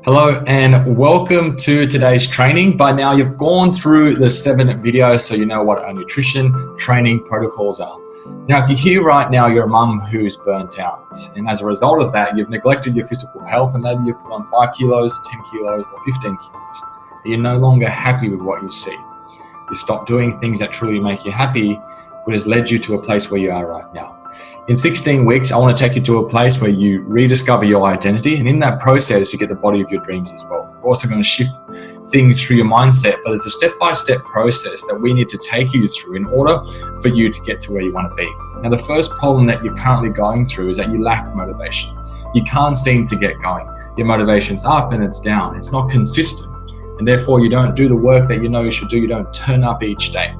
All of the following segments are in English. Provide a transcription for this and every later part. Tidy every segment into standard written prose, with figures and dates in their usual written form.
Hello and welcome to today's training. By now you've gone through the 7 videos so you know what our nutrition training protocols are. Now if you're here right now, you're a mum who's burnt out, and as a result of that you've neglected your physical health and maybe you put on 5 kilos, 10 kilos or 15 kilos. You're no longer happy with what you see. You've stopped doing things that truly make you happy, which has led you to a place where you are right now. In 16 weeks, I want to take you to a place where you rediscover your identity, and in that process, you get the body of your dreams as well. We're also going to shift things through your mindset, but it's a step-by-step process that we need to take you through in order for you to get to where you want to be. Now, the first problem that you're currently going through is that you lack motivation. You can't seem to get going. Your motivation's up and it's down. It's not consistent, and therefore you don't do the work that you know you should do. You don't turn up each day.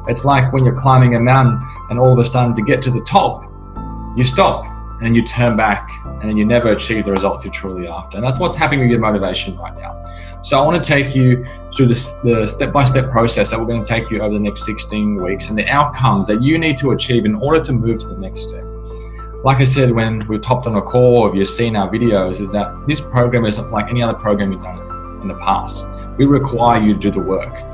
It's like when you're climbing a mountain and all of a sudden to get to the top, you stop and then you turn back and then you never achieve the results you're truly after. And that's what's happening with your motivation right now. So I want to take you through the step-by-step process that we're going to take you over the next 16 weeks and the outcomes that you need to achieve in order to move to the next step. Like I said, when we've topped on a call or if you've seen our videos, is that this program isn't like any other program you've done in the past. We require you to do the work.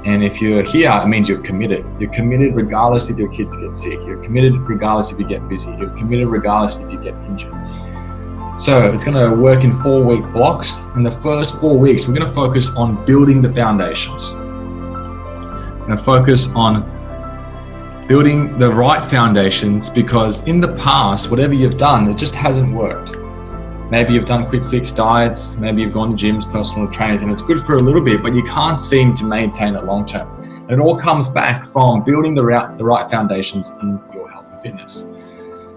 And if you're here, it means you're committed. You're committed regardless if your kids get sick. You're committed regardless if you get busy. You're committed regardless if you get injured. So it's going to work in 4-week blocks. In the first 4 weeks, we're going to focus on building the foundations. We're going to focus on building the right foundations because in the past, whatever you've done, it just hasn't worked. Maybe you've done quick fix diets, maybe you've gone to gyms, personal trainers, and it's good for a little bit, but you can't seem to maintain it long term. And it all comes back from building the right foundations in your health and fitness.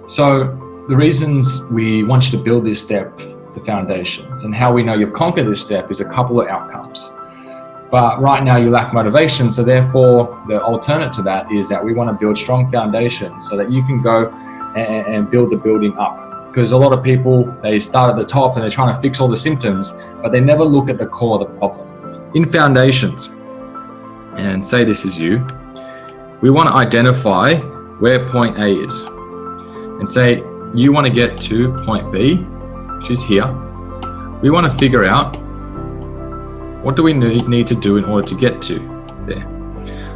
So the reasons we want you to build this step, the foundations, and how we know you've conquered this step is a couple of outcomes. But right now you lack motivation, so therefore the alternate to that is that we want to build strong foundations so that you can go and build the building up. Because a lot of people, they start at the top and they're trying to fix all the symptoms, but they never look at the core of the problem. In foundations, and say this is you, we want to identify where point A is. And say you want to get to point B, which is here. We want to figure out what do we need to do in order to get to there.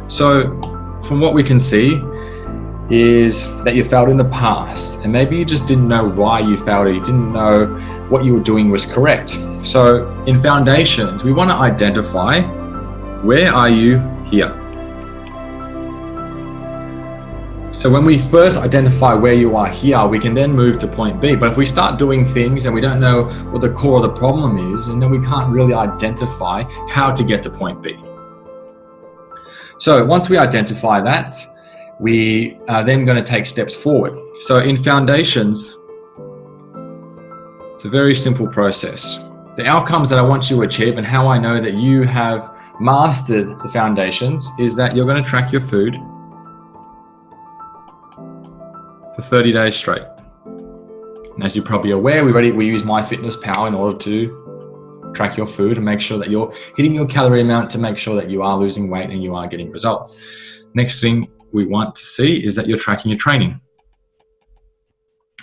So from what we can see, is that you failed in the past and maybe you just didn't know why you failed or you didn't know what you were doing was correct. So in foundations, we want to identify where are you here. So when we first identify where you are here, we can then move to point B. But if we start doing things and we don't know what the core of the problem is, and then we can't really identify how to get to point B. So once we identify that, we are then going to take steps forward. So in foundations, it's a very simple process. The outcomes that I want you to achieve and how I know that you have mastered the foundations is that you're going to track your food for 30 days straight. And as you're probably aware, we use MyFitnessPal in order to track your food and make sure that you're hitting your calorie amount to make sure that you are losing weight and you are getting results. Next thing we want to see is that you're tracking your training.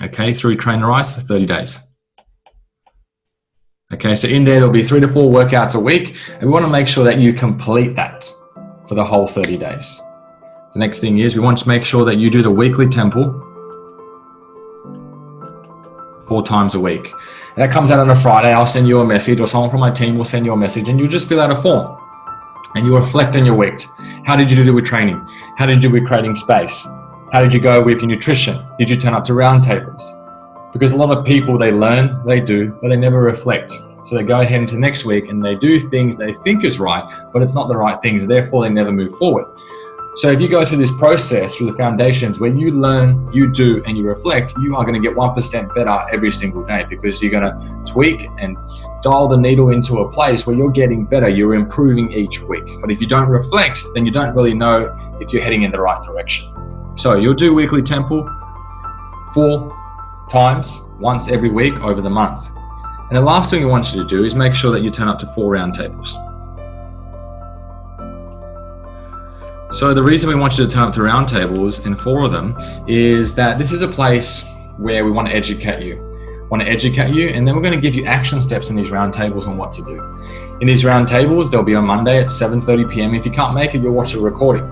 Okay, through Trainerize for 30 days. Okay, so in there'll be 3 to 4 workouts a week, and we want to make sure that you complete that for the whole 30 days. The next thing is we want to make sure that you do the weekly temple 4 times a week. And that comes out on a Friday. I'll send you a message, or someone from my team will send you a message, and you just fill out a form. And you reflect on your week. How did you do with training? How did you do with creating space? How did you go with your nutrition? Did you turn up to roundtables? Because a lot of people, they learn, they do, but they never reflect. So they go ahead into next week and they do things they think is right, but it's not the right things. Therefore, they never move forward. So if you go through this process, through the foundations, where you learn, you do, and you reflect, you are going to get 1% better every single day because you're going to tweak and dial the needle into a place where you're getting better, you're improving each week. But if you don't reflect, then you don't really know if you're heading in the right direction. So you'll do weekly temple 4 times, once every week over the month. And the last thing we want you to do is make sure that you turn up to 4 round tables. So the reason we want you to turn up to roundtables, and 4 of them, is that this is a place where we want to educate you. want to educate you, and then we're going to give you action steps in these roundtables on what to do. In these roundtables, they'll be on Monday at 7:30 p.m. If you can't make it, you'll watch a recording.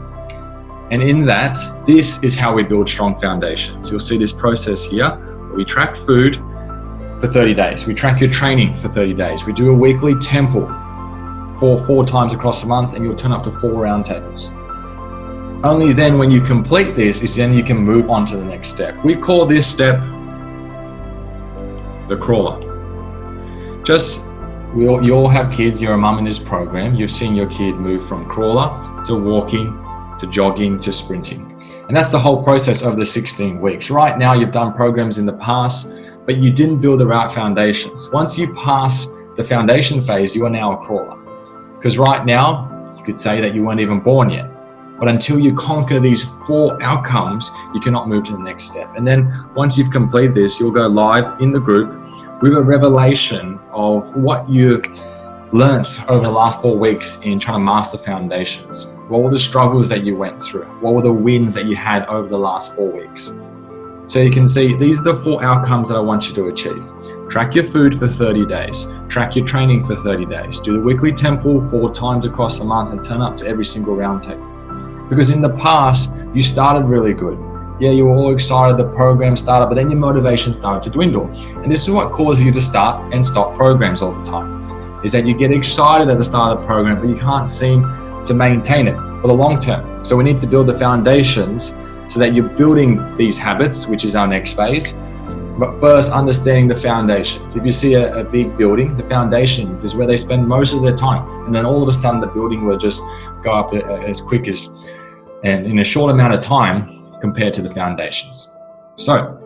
And in that, this is how we build strong foundations. You'll see this process here, where we track food for 30 days. We track your training for 30 days. We do a weekly temple for 4 times across the month, and you'll turn up to 4 roundtables. Only then when you complete this is then you can move on to the next step. We call this step the crawler. You all have kids, you're a mum in this program, you've seen your kid move from crawler to walking, to jogging, to sprinting. And that's the whole process of the 16 weeks. Right now, you've done programs in the past, but you didn't build the right foundations. Once you pass the foundation phase, you are now a crawler. Because right now, you could say that you weren't even born yet. But until you conquer these 4 outcomes, you cannot move to the next step. And then once you've completed this, you'll go live in the group with a revelation of what you've learned over the last 4 weeks in trying to master foundations. What were the struggles that you went through? What were the wins that you had over the last 4 weeks? So you can see these are the 4 outcomes that I want you to achieve. Track your food for 30 days. Track your training for 30 days. Do the weekly temple 4 times across the month and turn up to every single round table. Because in the past, you started really good. Yeah, you were all excited, the program started, but then your motivation started to dwindle. And this is what causes you to start and stop programs all the time, is that you get excited at the start of the program, but you can't seem to maintain it for the long term. So we need to build the foundations so that you're building these habits, which is our next phase. But first, understanding the foundations. If you see a big building, the foundations is where they spend most of their time. And then all of a sudden, the building will just go up as quick as, and in a short amount of time compared to the foundations. So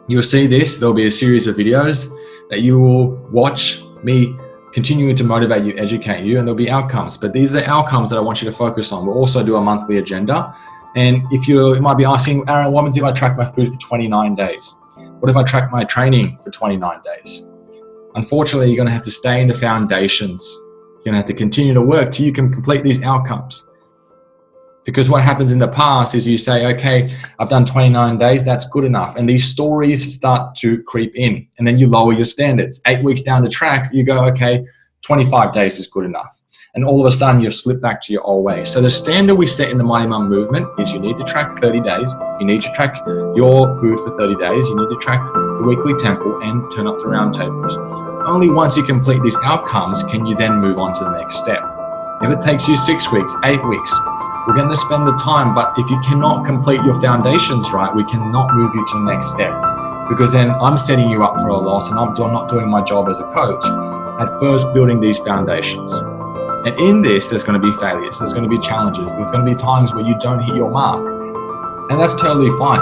you'll see this, there'll be a series of videos that you will watch me continuing to motivate you, educate you, and there'll be outcomes. But these are the outcomes that I want you to focus on. We'll also do a monthly agenda. And if you might be asking, Aaron, what happens if I track my food for 29 days? What if I track my training for 29 days? Unfortunately, you're going to have to stay in the foundations. You're going to have to continue to work till you can complete these outcomes. Because what happens in the past is you say, okay, I've done 29 days, that's good enough. And these stories start to creep in. And then you lower your standards. 8 weeks down the track, you go, okay, 25 days is good enough. And all of a sudden you've slipped back to your old ways. So the standard we set in the Mighty Mum movement is you need to track 30 days. You need to track your food for 30 days. You need to track the weekly temple and turn up to round tables. Only once you complete these outcomes can you then move on to the next step. If it takes you 6 weeks, 8 weeks, we're going to spend the time, but if you cannot complete your foundations right, we cannot move you to the next step. Because then I'm setting you up for a loss and I'm not doing my job as a coach at first building these foundations. And in this, there's going to be failures, there's going to be challenges, there's going to be times where you don't hit your mark. And that's totally fine.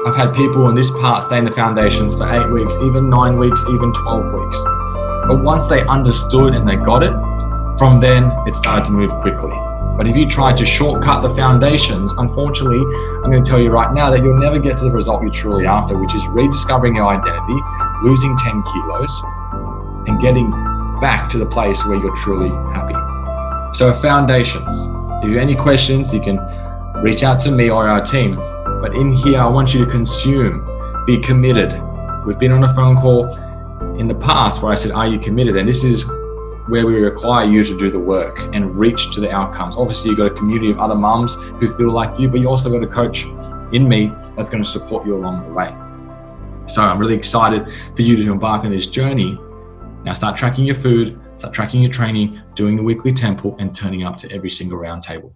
I've had people in this part stay in the foundations for 8 weeks, even 9 weeks, even 12 weeks. But once they understood and they got it, from then it started to move quickly. But if you try to shortcut the foundations, unfortunately, I'm going to tell you right now that you'll never get to the result you're truly after, which is rediscovering your identity, losing 10 kilos, and getting back to the place where you're truly happy. So foundations. If you have any questions, you can reach out to me or our team. But in here, I want you to consume, be committed. We've been on a phone call in the past where I said, are you committed? And this is where we require you to do the work and reach to the outcomes. Obviously, you've got a community of other mums who feel like you, but you also got a coach in me that's going to support you along the way. So I'm really excited for you to embark on this journey. Now start tracking your food, start tracking your training, doing the weekly temple, and turning up to every single round table.